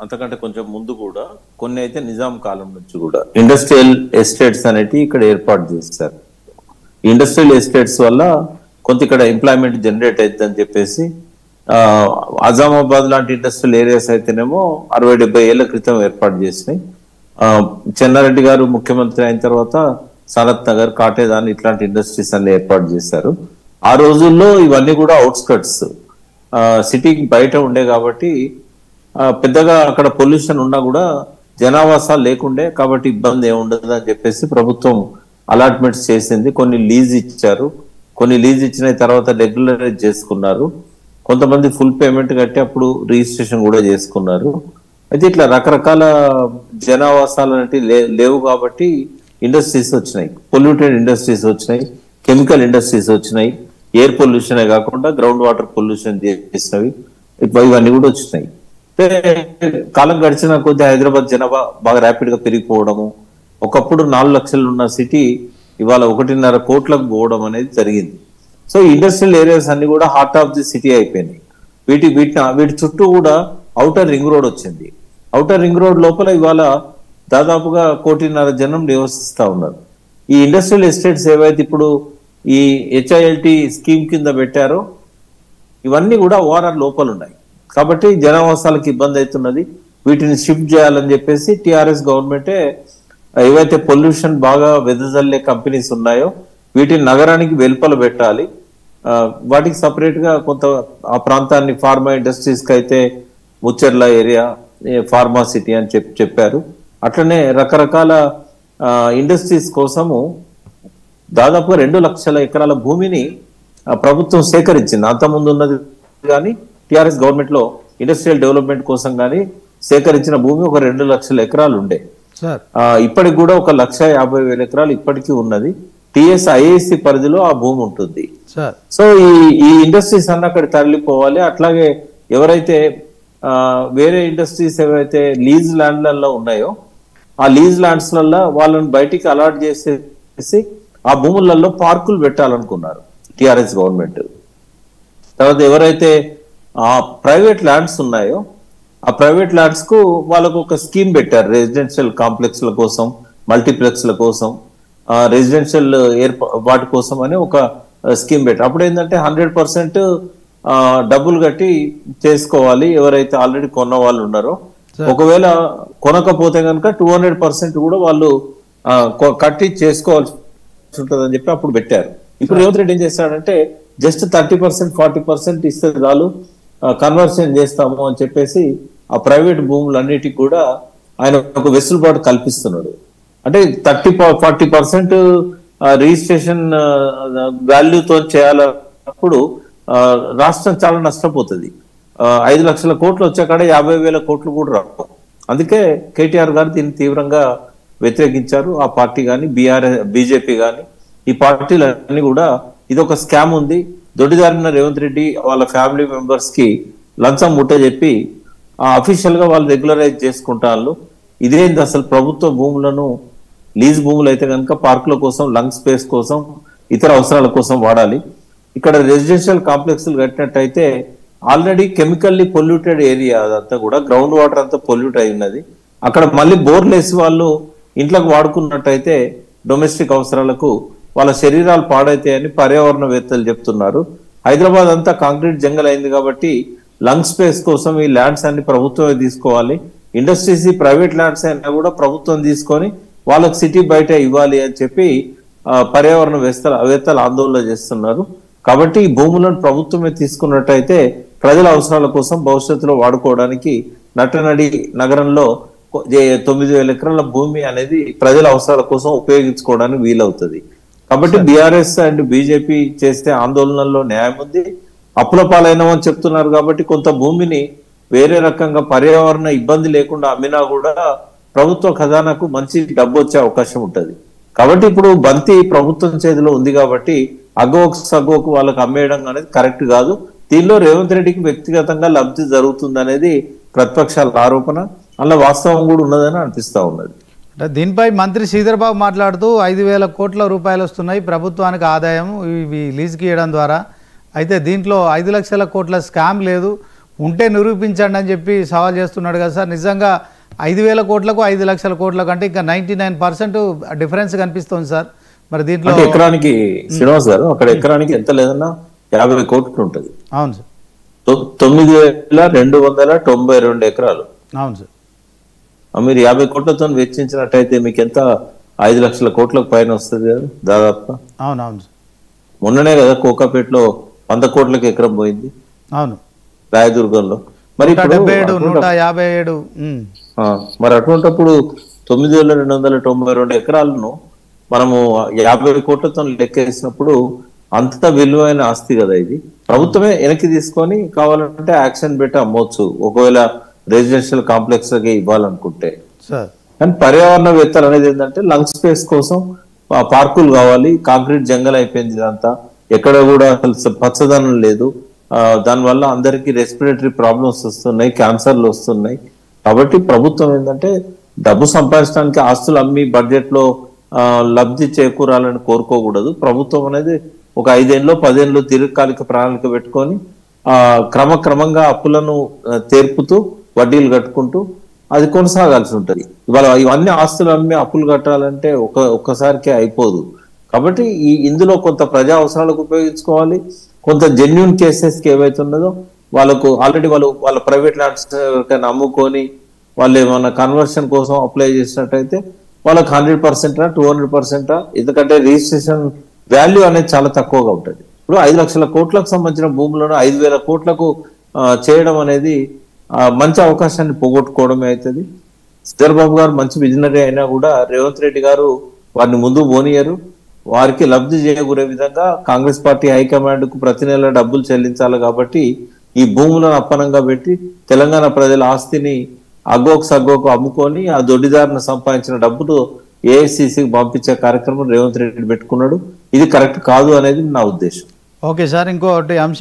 అంతకంటే కొంచెం ముందు కూడా కొన్ని అయితే నిజాం కాలం నుంచి కూడా ఇండస్ట్రియల్ ఎస్టేట్స్ అనేటివి ఇక్కడ ఏర్పాటు చేస్తారు. ఇండస్ట్రియల్ ఎస్టేట్స్ వల్ల కొంత ఇక్కడ ఎంప్లాయ్మెంట్ జనరేట్ అవుతుందని చెప్పేసి అజామాబాద్ లాంటి ఇండస్ట్రియల్ ఏరియాస్ అయితేనేమో 60-70 ఏళ్ల క్రితం ఏర్పాటు చేసినాయి. చెన్నారెడ్డి గారు ముఖ్యమంత్రి అయిన తర్వాత సనత్ నగర్, కాటేదాన్ ఇట్లాంటి ఇండస్ట్రీస్ అన్ని ఏర్పాటు చేశారు. ఆ రోజుల్లో ఇవన్నీ కూడా అవుట్స్కట్స్ సిటీకి బయట ఉండే కాబట్టి పెద్దగా అక్కడ పొల్యూషన్ ఉన్నా కూడా జనావాసాలు లేకుండే కాబట్టి ఇబ్బంది ఏముండదు అని చెప్పేసి ప్రభుత్వం అలాట్మెంట్స్ చేసింది. కొన్ని లీజ్ ఇచ్చారు, కొన్ని లీజ్ ఇచ్చిన తర్వాత రెగ్యులరైజ్ చేసుకున్నారు. కొంతమంది ఫుల్ పేమెంట్ కట్టి అప్పుడు రిజిస్ట్రేషన్ కూడా చేసుకున్నారు. అయితే ఇట్లా రకరకాల జనావాసాలు అనేవి లేవు కాబట్టి ఇండస్ట్రీస్ వచ్చినాయి, పొల్యూటెడ్ ఇండస్ట్రీస్ వచ్చినాయి, కెమికల్ ఇండస్ట్రీస్ వచ్చినాయి, ఎయిర్ పొల్యూషన్ కాకుండా గ్రౌండ్ వాటర్ పొల్యూషన్ చేసినవి ఇవన్నీ కూడా వచ్చినాయి. కాలం గడిచిన కొద్ది హైదరాబాద్ జనాభా బాగా ర్యాపిడ్ గా పెరిగిపోవడము, ఒకప్పుడు 4 లక్షలు ఉన్న సిటీ ఇవాళ 1.5 కోట్లకు పోవడం అనేది జరిగింది. సో ఇండస్ట్రియల్ ఏరియాస్ అన్ని కూడా హార్ట్ ఆఫ్ ది సిటీ అయిపోయినాయి. వీటి చుట్టూ కూడా ఔటర్ రింగ్ రోడ్ వచ్చింది. ఔటర్ రింగ్ రోడ్ లోపల ఇవాళ దాదాపుగా 1.5 కోటి జనం నివసిస్తా ఉన్నారు. ఈ ఇండస్ట్రియల్ ఎస్టేట్స్ ఏవైతే ఇప్పుడు ఈ HILT స్కీమ్ కింద పెట్టారో ఇవన్నీ కూడా ఓఆర్ఆర్ లోపల ఉన్నాయి కాబట్టి జనావాసాలకు ఇబ్బంది అవుతున్నది. వీటిని షిఫ్ట్ చేయాలని చెప్పేసి టిఆర్ఎస్ గవర్నమెంటే ఏవైతే పొల్యూషన్ బాగా వెదజల్లే కంపెనీస్ ఉన్నాయో వీటిని నగరానికి వెలుపల పెట్టాలి, వాటికి సపరేట్ గా కొంత ఆ ప్రాంతాన్ని ఫార్మా ఇండస్ట్రీస్ కి అయితే ముచ్చెర్ల ఏరియా ఫార్మా సిటీ అని చెప్పారు. అట్లనే రకరకాల ఇండస్ట్రీస్ కోసము దాదాపుగా 2 లక్షల ఎకరాల భూమిని ప్రభుత్వం సేకరించింది. అంతకుముందు ఉన్నది కానీ టిఆర్ఎస్ గవర్నమెంట్ లో ఇండస్ట్రియల్ డెవలప్మెంట్ కోసం కానీ సేకరించిన భూమి ఒక 2 లక్షల ఎకరాలు ఉండే. ఇప్పటికి కూడా 1,50,000 ఎకరాలు ఇప్పటికీ ఉన్నది. TSIAC పరిధిలో ఆ భూమి ఉంటుంది. సో ఈ ఇండస్ట్రీస్ అన్న అక్కడ తరలిపోవాలి. అట్లాగే ఎవరైతే వేరే ఇండస్ట్రీస్ ఏవైతే లీజ్ ల్యాండ్లలో ఉన్నాయో ఆ లీజ్ ల్యాండ్స్ లలో వాళ్ళని బయటికి అలాట్ చేసేసి ఆ భూములలో పార్కులు పెట్టాలనుకున్నారు టిఆర్ఎస్ గవర్నమెంట్. తర్వాత ఎవరైతే ఆ ప్రైవేట్ ల్యాండ్స్ ఉన్నాయో ఆ ప్రైవేట్ ల్యాండ్స్ కు వాళ్ళకు ఒక స్కీమ్ పెట్టారు. రెసిడెన్షియల్ కాంప్లెక్స్ల కోసం, మల్టీప్లెక్స్ల కోసం, రెసిడెన్షియల్ వాటి కోసం అని ఒక స్కీమ్ పెట్టారు. అప్పుడు ఏంటంటే 100% డబ్బులు కట్టి చేసుకోవాలి ఎవరైతే ఆల్రెడీ కొన్న వాళ్ళు ఉన్నారో. ఒకవేళ కొనకపోతే కనుక 200% కూడా వాళ్ళు కట్టి చేసుకోవాల్సి ఉంటుందని చెప్పి అప్పుడు పెట్టారు. ఇప్పుడు రేవంత్ రెడ్డి ఏం చేస్తాడంటే జస్ట్ 30%, 40% ఇస్తే చాలు, కన్వర్షన్ చేస్తాము అని చెప్పేసి ఆ ప్రైవేట్ భూములన్నిటికి కూడా ఆయన ఒక వెసులుబాటు కల్పిస్తున్నాడు. అంటే 30-40% రిజిస్ట్రేషన్ వాల్యూతో చేయాలన్నప్పుడు రాష్ట్రం చాలా నష్టపోతుంది. 5 లక్షల కోట్లు వచ్చాకాడ 50,000 కోట్లు కూడా రావు. అందుకే కేటీఆర్ గారు దీన్ని తీవ్రంగా వ్యతిరేకించారు. ఆ పార్టీ కానీ బీజేపీ కానీ ఈ పార్టీలన్నీ కూడా ఇది ఒక స్కామ్ ఉంది, దొడ్డిదారిన రేవంత్ రెడ్డి వాళ్ళ ఫ్యామిలీ మెంబర్స్ కి లంచం ముట్ట చెప్పి అఫీషియల్ గా వాళ్ళు రెగ్యులరైజ్ చేసుకుంటారు. ఇదేంది అసలు ప్రభుత్వ భూములను లీజ్ భూములు అయితే కనుక పార్కుల కోసం, లంగ్ స్పేస్ కోసం, ఇతర అవసరాల కోసం వాడాలి. ఇక్కడ రెసిడెన్షియల్ కాంప్లెక్స్లు కట్టినట్టయితే ఆల్రెడీ కెమికల్లీ పొల్యూటెడ్ ఏరియా అదంతా కూడా గ్రౌండ్ వాటర్ అంతా పొల్యూట్ అయి ఉన్నది. అక్కడ మళ్ళీ బోర్లు వేసి వాళ్ళు ఇంట్లోకి వాడుకున్నట్టయితే డొమెస్టిక్ అవసరాలకు వాళ్ళ శరీరాలు పాడైతాయని పర్యావరణవేత్తలు చెప్తున్నారు. హైదరాబాద్ అంతా కాంక్రీట్ జంగల్ అయింది కాబట్టి లంగ్ స్పేస్ కోసం ఈ ల్యాండ్స్ అన్ని ప్రభుత్వమే తీసుకోవాలి. ఇండస్ట్రీస్ ప్రైవేట్ ల్యాండ్స్ అయినా కూడా ప్రభుత్వం తీసుకొని వాళ్ళకి సిటీ బయట ఇవ్వాలి అని చెప్పి పర్యావరణవేత్తలు ఆందోళన చేస్తున్నారు. కాబట్టి ఈ భూములను ప్రభుత్వమే తీసుకున్నట్టయితే ప్రజల అవసరాల కోసం భవిష్యత్తులో వాడుకోవడానికి నట్టనడి నగరంలో 9,000 ఎకరాల భూమి అనేది ప్రజల అవసరాల కోసం ఉపయోగించుకోవడానికి వీలవుతుంది. కాబట్టి బీఆర్ఎస్ అండ్ బీజేపీ చేస్తే ఆందోళనల్లో న్యాయం ఉంది. అప్పుల పాలైనమని చెప్తున్నారు కాబట్టి కొంత భూమిని వేరే రకంగా పర్యావరణ ఇబ్బంది లేకుండా అమ్మినా కూడా ప్రభుత్వ ఖజానాకు మంచి డబ్బు వచ్చే అవకాశం ఉంటుంది. కాబట్టి ఇప్పుడు బంతి ప్రభుత్వం చేతిలో ఉంది కాబట్టి సగోకు వాళ్ళకి అమ్మేయడం అనేది కరెక్ట్ కాదు. దీనిలో రేవంత్ రెడ్డికి వ్యక్తిగతంగా లబ్ధి జరుగుతుంది అనేది ప్రతిపక్షాల ఆరోపణ, అలా వాస్తవం కూడా ఉన్నదని అనిపిస్తా ఉన్నది. దీనిపై మంత్రి శ్రీధర్ బాబు మాట్లాడుతూ 5,000 కోట్ల రూపాయలు వస్తున్నాయి ప్రభుత్వానికి ఆదాయం ఇవి లీజుకి ఇవ్వడం ద్వారా. అయితే దీంట్లో 5 లక్షల కోట్ల స్కామ్ లేదు, ఉంటే నిరూపించండి అని చెప్పి సవాల్ చేస్తున్నాడు కదా సార్. నిజంగా 5,000 కోట్లకు 5 లక్షల కోట్లకు అంటే ఇంకా 99% డిఫరెన్స్ కనిపిస్తుంది సార్. మరి దీంట్లో ఎకరానికి శ్రీనివాస్ గారు అక్కడ ఎకరానికి ఎంత లేదన్నా 50 కోట్లు ఉంటుంది. అవును సార్. 9,292 ఎకరాలు. అవును సార్. మీరు 50 కోట్లతో వెచ్చించినట్టయితే మీకు ఎంత 5 లక్షల కోట్లకు పైన వస్తుంది కదా దాదాపుగా. అవునవును సార్. మొన్ననే కదా కోకాపేటలో 100 కోట్లకి ఎకరం పోయింది. అవును. రాయదుర్గంలో మరి 177 157. మరి అటువంటిప్పుడు 9,292 ఎకరాలను మనము 50 కోట్లతో లెక్కేసినప్పుడు అంత విలువైన ఆస్తి కదా ఇది. ప్రభుత్వమే వెనక్కి తీసుకొని కావాలంటే యాక్షన్ పెట్టి అమ్మవచ్చు ఒకవేళ రెసిడెన్షియల్ కాంప్లెక్స్ ఇవ్వాలనుకుంటే. కానీ పర్యావరణవేత్తలు అనేది ఏంటంటే లంగ్ స్పేస్ కోసం పార్కులు కావాలి, కాంక్రీట్ జంగల్ అయిపోయింది ఇదంతా, ఎక్కడ కూడా అసలు పచ్చదనం లేదు. దానివల్ల అందరికీ రెస్పిరేటరీ ప్రాబ్లమ్స్ వస్తున్నాయి, క్యాన్సర్లు వస్తున్నాయి. కాబట్టి ప్రభుత్వం ఏంటంటే డబ్బు సంపాదించడానికి ఆస్తులు అమ్మి బడ్జెట్ లో లబ్ధి చేకూరాలని కోరుకోకూడదు. ప్రభుత్వం అనేది ఒక 5 ఏళ్ళు 10 ఏళ్ళు దీర్ఘకాలిక ప్రణాళిక పెట్టుకొని క్రమక్రమంగా అప్పులను తీర్పుతూ వడ్డీలు కట్టుకుంటూ అది కొనసాగాల్సి ఉంటుంది. ఇవాళ ఇవన్నీ ఆస్తులు అమ్మి అప్పులు కట్టాలంటే ఒక్కసారికే అయిపోదు. కాబట్టి ఇందులో కొంత ప్రజా అవసరాలకు ఉపయోగించుకోవాలి, కొంత జెన్యున్ కేసెస్కి ఏవైతే ఉన్నదో వాళ్ళకు ఆల్రెడీ వాళ్ళ ప్రైవేట్ ల్యాండ్స్ ఎవరికైనా అమ్ముకొని వాళ్ళు ఏమన్నా కన్వర్షన్ కోసం అప్లై చేసినట్టయితే వాళ్ళకి 100%, 200%, ఎందుకంటే రిజిస్ట్రేషన్ వాల్యూ అనేది చాలా తక్కువగా ఉంటుంది. ఇప్పుడు 5 లక్షల కోట్లకు సంబంధించిన భూములను 5,000 కోట్లకు చేయడం అనేది మంచి అవకాశాన్ని పోగొట్టుకోవడమే అవుతుంది. చంద్రబాబు గారు మంచి విజనరీ అయినా కూడా రేవంత్ రెడ్డి గారు వారిని ముందు పోనీయరు. వారికి లబ్ధి చేకూరే విధంగా కాంగ్రెస్ పార్టీ హైకమాండ్ కు ప్రతి నెల డబ్బులు చెల్లించాలి. కాబట్టి ఈ భూములను అప్పనంగా పెట్టి తెలంగాణ ప్రజల ఆస్తిని సగ్గోకు అమ్ముకొని ఆ దొడ్డిదారిన సంపాదించిన డబ్బులు ఏఐసిసికి పంపించే కార్యక్రమం రేవంత్ రెడ్డి పెట్టుకున్నాడు. ఇది కరెక్ట్ కాదు అనేది నా ఉద్దేశం. ఓకే సార్, ఇంకోటి అంశం